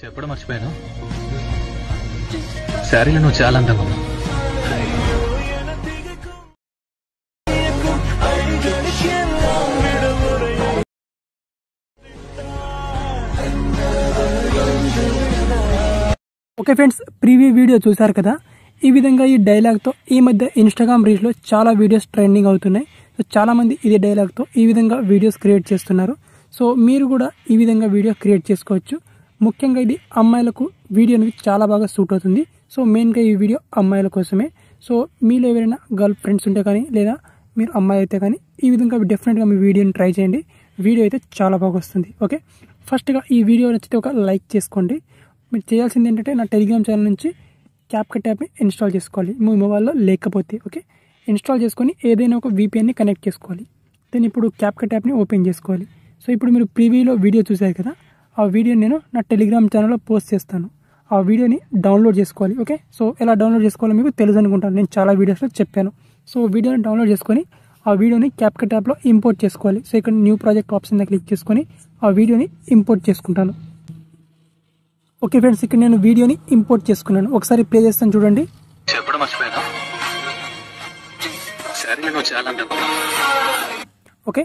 చెప్పడం మర్చిపోయాను. శారీలో నువ్వు చాలా అందంగా ఉన్నావు. ఓకే ఫ్రెండ్స్, ప్రీవ్యూ వీడియో చూసారు కదా. ఈ విధంగా ఈ డైలాగ్తో ఈ మధ్య ఇన్స్టాగ్రామ్ రీల్స్లో చాలా వీడియోస్ ట్రెండింగ్ అవుతున్నాయి. సో చాలామంది ఇది డైలాగ్తో ఈ విధంగా వీడియోస్ క్రియేట్ చేస్తున్నారు. సో మీరు కూడా ఈ విధంగా వీడియో క్రియేట్ చేసుకోవచ్చు. ముఖ్యంగా ఇది అమ్మాయిలకు వీడియో అనేది చాలా బాగా సూట్ అవుతుంది. సో మెయిన్గా ఈ వీడియో అమ్మాయిల కోసమే. సో మీలో ఎవరైనా గర్ల్ ఫ్రెండ్స్ ఉంటే కానీ లేదా మీరు అమ్మాయి అయితే కానీ ఈ విధంగా డెఫినెట్గా మీ వీడియోని ట్రై చేయండి. వీడియో అయితే చాలా బాగా వస్తుంది. ఓకే, ఫస్ట్గా ఈ వీడియో నచ్చితే ఒక లైక్ చేసుకోండి. మీరు చేయాల్సింది ఏంటంటే నా టెలిగ్రామ్ ఛానల్ నుంచి క్యాప్కట్ యాప్ని ఇన్స్టాల్ చేసుకోవాలి మీ మొబైల్లో లేకపోతే. ఓకే, ఇన్స్టాల్ చేసుకొని ఏదైనా ఒక VPNని కనెక్ట్ చేసుకోవాలి. దెన్ ఇప్పుడు క్యాప్కట్ యాప్ని ఓపెన్ చేసుకోవాలి. సో ఇప్పుడు మీరు ప్రీవ్యూలో వీడియో చూసారు కదా, ఆ వీడియోని నేను నా టెలిగ్రామ్ ఛానల్లో పోస్ట్ చేస్తాను. ఆ వీడియోని డౌన్లోడ్ చేసుకోవాలి. ఓకే, సో ఎలా డౌన్లోడ్ చేసుకోవాలో మీకు తెలుసు అనుకుంటాను, నేను చాలా వీడియోస్లో చెప్పాను. సో వీడియోని డౌన్లోడ్ చేసుకొని ఆ వీడియోని క్యాప్కట్ యాప్లో ఇంపోర్ట్ చేసుకోవాలి. సో ఇక్కడ న్యూ ప్రాజెక్ట్ ఆప్షన్ మీద క్లిక్ చేసుకొని ఆ వీడియోని ఇంపోర్ట్ చేసుకుంటాను. ఓకే ఫ్రెండ్స్, ఇక్కడ నేను వీడియోని ఇంపోర్ట్ చేసుకున్నాను. ఒకసారి ప్లే చేస్తాను చూడండి. చెప్పడం మర్చిపోయాను. శారీలో నువ్వు చాలా అందంగా ఉన్నావు. ఓకే,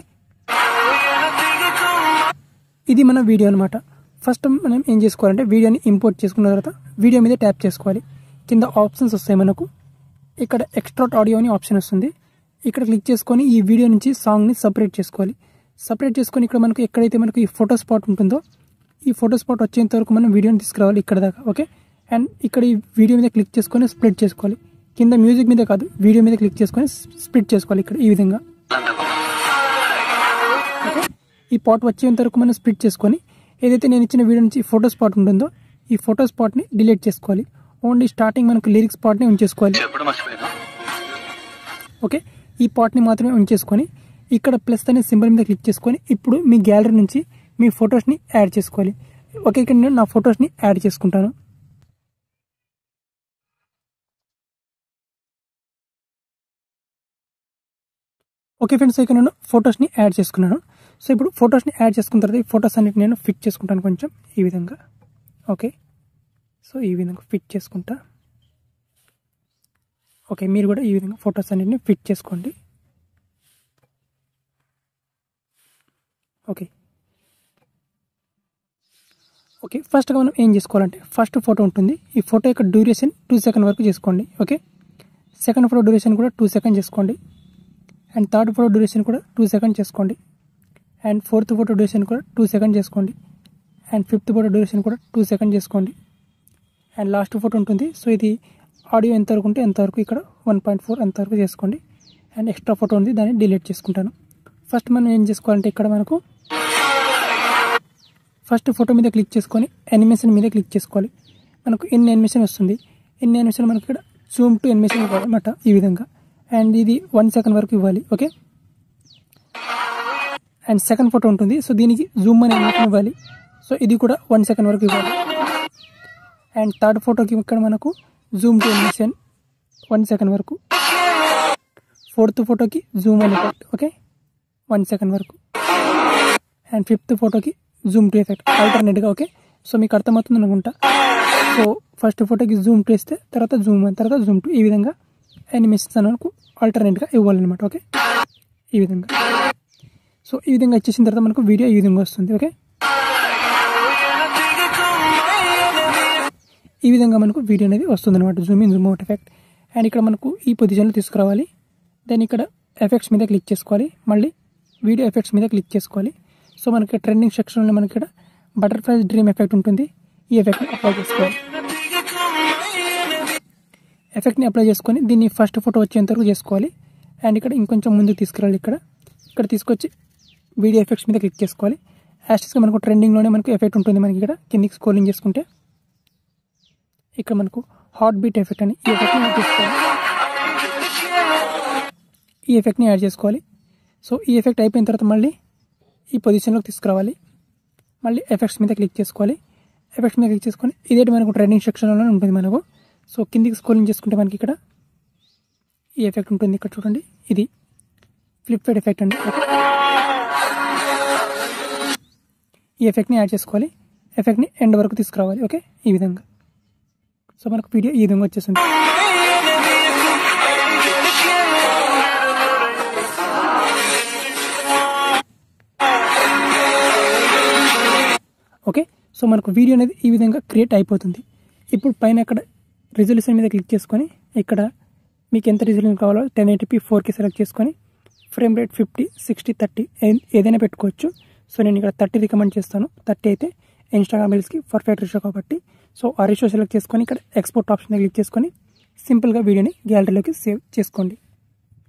ఇది మన వీడియో అనమాట. ఫస్ట్ మనం ఏం చేసుకోవాలంటే వీడియోని ఇంపోర్ట్ చేసుకున్న తర్వాత వీడియో మీద ట్యాప్ చేసుకోవాలి. కింద ఆప్షన్స్ వస్తాయి మనకు. ఇక్కడ ఎక్స్ట్రాక్ట్ ఆడియో అని ఆప్షన్ వస్తుంది. ఇక్కడ క్లిక్ చేసుకొని ఈ వీడియో నుంచి సాంగ్ని సపరేట్ చేసుకోవాలి. సపరేట్ చేసుకొని ఇక్కడ మనకు ఎక్కడైతే మనకు ఈ ఫోటో స్పాట్ ఉంటుందో ఈ ఫోటో స్పాట్ వచ్చేంత వరకు మనం వీడియోని తీసుకురావాలి ఇక్కడ దాకా. ఓకే, అండ్ ఇక్కడ ఈ వీడియో మీద క్లిక్ చేసుకొని స్ప్లిట్ చేసుకోవాలి. కింద మ్యూజిక్ మీద కాదు, వీడియో మీద క్లిక్ చేసుకొని స్ప్లిట్ చేసుకోవాలి ఇక్కడ ఈ విధంగా. ఓకే, ఈ పాట్ వచ్చేంత వరకు మనం స్ప్లిట్ చేసుకొని ఏదైతే నేను ఇచ్చిన వీడియో నుంచి ఫోటో స్పాట్ ఉంటుందో ఈ ఫోటో స్పాట్ని డిలీట్ చేసుకోవాలి. ఓన్లీ స్టార్టింగ్ మనకు లిరిక్స్ పార్ట్ని ఉంచేసుకోవాలి. ఓకే, ఈ పార్ట్ని మాత్రమే ఉంచేసుకొని ఇక్కడ ప్లస్ అనే సింబల్ మీద క్లిక్ చేసుకొని ఇప్పుడు మీ గ్యాలరీ నుంచి మీ ఫొటోస్ని యాడ్ చేసుకోవాలి. ఓకే, ఇక్కడ నేను నా ఫొటోస్ని యాడ్ చేసుకుంటాను. ఓకే ఫ్రెండ్స్, ఇక్కడ నేను ఫొటోస్ని యాడ్ చేసుకున్నాను. సో ఇప్పుడు ఫొటోస్ని యాడ్ చేసుకున్న తర్వాత ఈ ఫొటోస్ అన్నిటి నేను ఫిట్ చేసుకుంటాను కొంచెం ఈ విధంగా. ఓకే, సో ఈ విధంగా ఫిట్ చేసుకుంటా. ఓకే, మీరు కూడా ఈ విధంగా ఫొటోస్ అన్నిటిని ఫిట్ చేసుకోండి. ఓకే ఓకే ఫస్ట్గా మనం ఏం చేసుకోవాలంటే ఫస్ట్ ఫోటో ఉంటుంది. ఈ ఫోటో యొక్క డ్యూరేషన్ 2 సెకండ్ వరకు చేసుకోండి. ఓకే, సెకండ్ ఫోటో డ్యూరేషన్ కూడా 2 సెకండ్ చేసుకోండి. అండ్ థర్డ్ ఫోటో డ్యూరేషన్ కూడా 2 సెకండ్ చేసుకోండి. అండ్ ఫోర్త్ ఫోటో డ్యూరేషన్ కూడా 2 సెకండ్ చేసుకోండి. అండ్ ఫిఫ్త్ ఫోటో డ్యూరేషన్ కూడా 2 సెకండ్ చేసుకోండి. అండ్ లాస్ట్ ఫోటో ఉంటుంది. సో ఇది ఆడియో ఎంతవరకు ఉంటే ఎంతవరకు ఇక్కడ 1.4 అంతవరకు చేసుకోండి. అండ్ ఎక్స్ట్రా ఫోటో ఉంది, దాన్ని డిలీట్ చేసుకుంటాను. ఫస్ట్ మనం ఏం చేసుకోవాలంటే ఇక్కడ మనకు ఫస్ట్ ఫోటో మీద క్లిక్ చేసుకొని యానిమేషన్ మీద క్లిక్ చేసుకోవాలి. మనకు ఎన్ని యానిమేషన్ వస్తుంది, ఎన్ని యానిమేషన్ మనకి ఇక్కడ జూమ్ టు యానిమేషన్ ఇవ్వాలన్నమాట ఈ విధంగా. అండ్ ఇది 1 సెకండ్ వరకు ఇవ్వాలి. ఓకే, అండ్ సెకండ్ ఫోటో ఉంటుంది. సో దీనికి జూమ్ అనే యానిమేషన్ ఇవ్వాలి. సో ఇది కూడా 1 సెకండ్ వరకు ఇవ్వాలి. అండ్ థర్డ్ ఫోటోకి ఇక్కడ మనకు జూమ్ టు యానిమేషన్ 1 సెకండ్ వరకు. ఫోర్త్ ఫోటోకి జూమ్ అని ఎఫెక్ట్. ఓకే, 1 సెకండ్ వరకు. అండ్ ఫిఫ్త్ ఫోటోకి జూమ్ టు ఎఫెక్ట్ ఆల్టర్నేట్గా. ఓకే, సో మీకు అర్థమవుతుంది అనుకుంటా. సో ఫస్ట్ ఫోటోకి జూమ్ టు ఇస్తే తర్వాత జూమ్ అని తర్వాత జూమ్ టు ఈ విధంగా యానిమేషన్స్ మనకు ఆల్టర్నేట్గా ఇవ్వాలన్నమాట. ఓకే, ఈ విధంగా. సో ఈ విధంగా ఇచ్చేసిన తర్వాత మనకు వీడియో ఈ విధంగా వస్తుంది. ఓకే, ఈ విధంగా మనకు వీడియో అనేది వస్తుంది అనమాట, Zoom in Zoom out effect. And ఇక్కడ మనకు ఈ పొజిషన్లో తీసుకురావాలి. దెన్ ఇక్కడ ఎఫెక్ట్స్ మీద క్లిక్ చేసుకోవాలి. మళ్ళీ వీడియో ఎఫెక్ట్స్ మీద క్లిక్ చేసుకోవాలి. సో మనకి ట్రెండింగ్ సెక్షన్లో మనకి ఇక్కడ బటర్ఫ్లై డ్రీమ్ ఎఫెక్ట్ ఉంటుంది. ఈ ఎఫెక్ట్ని అప్లై చేసుకోవాలి. ఎఫెక్ట్ని అప్లై చేసుకొని దీన్ని ఫస్ట్ ఫోటో వచ్చేంత వరకు చేసుకోవాలి. అండ్ ఇక్కడ ఇంకొంచెం ముందుకు తీసుకురావాలి. ఇక్కడ తీసుకొచ్చి వీడియో ఎఫెక్ట్స్ మీద క్లిక్ చేసుకోవాలి. యాస్టిస్గా మనకు ట్రెండింగ్లోనే మనకు ఎఫెక్ట్ ఉంటుంది. మనకి ఇక్కడ కిందికి స్క్రోలింగ్ చేసుకుంటే ఇక్కడ మనకు హార్ట్ బీట్ ఎఫెక్ట్ అని ఈ ఎఫెక్ట్ని యాడ్ చేసుకోవాలి. ఈ ఎఫెక్ట్ని యాడ్ చేసుకోవాలి. సో ఈ ఎఫెక్ట్ అయిపోయిన తర్వాత మళ్ళీ ఈ పొజిషన్లోకి తీసుకురావాలి. మళ్ళీ ఎఫెక్ట్స్ మీద క్లిక్ చేసుకోవాలి. ఎఫెక్ట్స్ మీద క్లిక్ చేసుకొని ఇదేంటి మనకు ట్రెండింగ్ సెక్షన్లోనే ఉంటుంది మనకు. సో కిందికి స్క్రోలింగ్ చేసుకుంటే మనకి ఇక్కడ ఈ ఎఫెక్ట్ ఉంటుంది. ఇక్కడ చూడండి, ఇది ఫ్లిప్డ్ ఎఫెక్ట్ అండి. ఈ ఎఫెక్ట్ని యాడ్ చేసుకోవాలి. ఎఫెక్ట్ని ఎండ్ వరకు తీసుకురావాలి. ఓకే, ఈ విధంగా. సో మనకు వీడియో ఈ విధంగా వచ్చేస్తుంది. ఓకే, సో మనకు వీడియో అనేది ఈ విధంగా క్రియేట్ అయిపోతుంది. ఇప్పుడు పైన ఇక్కడ రిజల్యూషన్ మీద క్లిక్ చేసుకొని ఇక్కడ మీకు ఎంత రిజల్యూషన్ కావాలో 1080p 4K సెలెక్ట్ చేసుకొని ఫ్రేమ్ రేట్ 50, 60, 30 ఏదైనా పెట్టుకోవచ్చు. సో నేను ఇక్కడ 30 రికమెండ్ చేస్తాను. 30 అయితే ఇన్స్టాగ్రామ్ రీల్స్కి పర్ఫెక్ట్ రేషియో కాబట్టి. సో ఆ రేషియో సెలెక్ట్ చేసుకొని ఇక్కడ ఎక్స్పోర్ట్ ఆప్షన్ క్లిక్ చేసుకొని సింపుల్గా వీడియోని గ్యాలరీలోకి సేవ్ చేసుకోండి.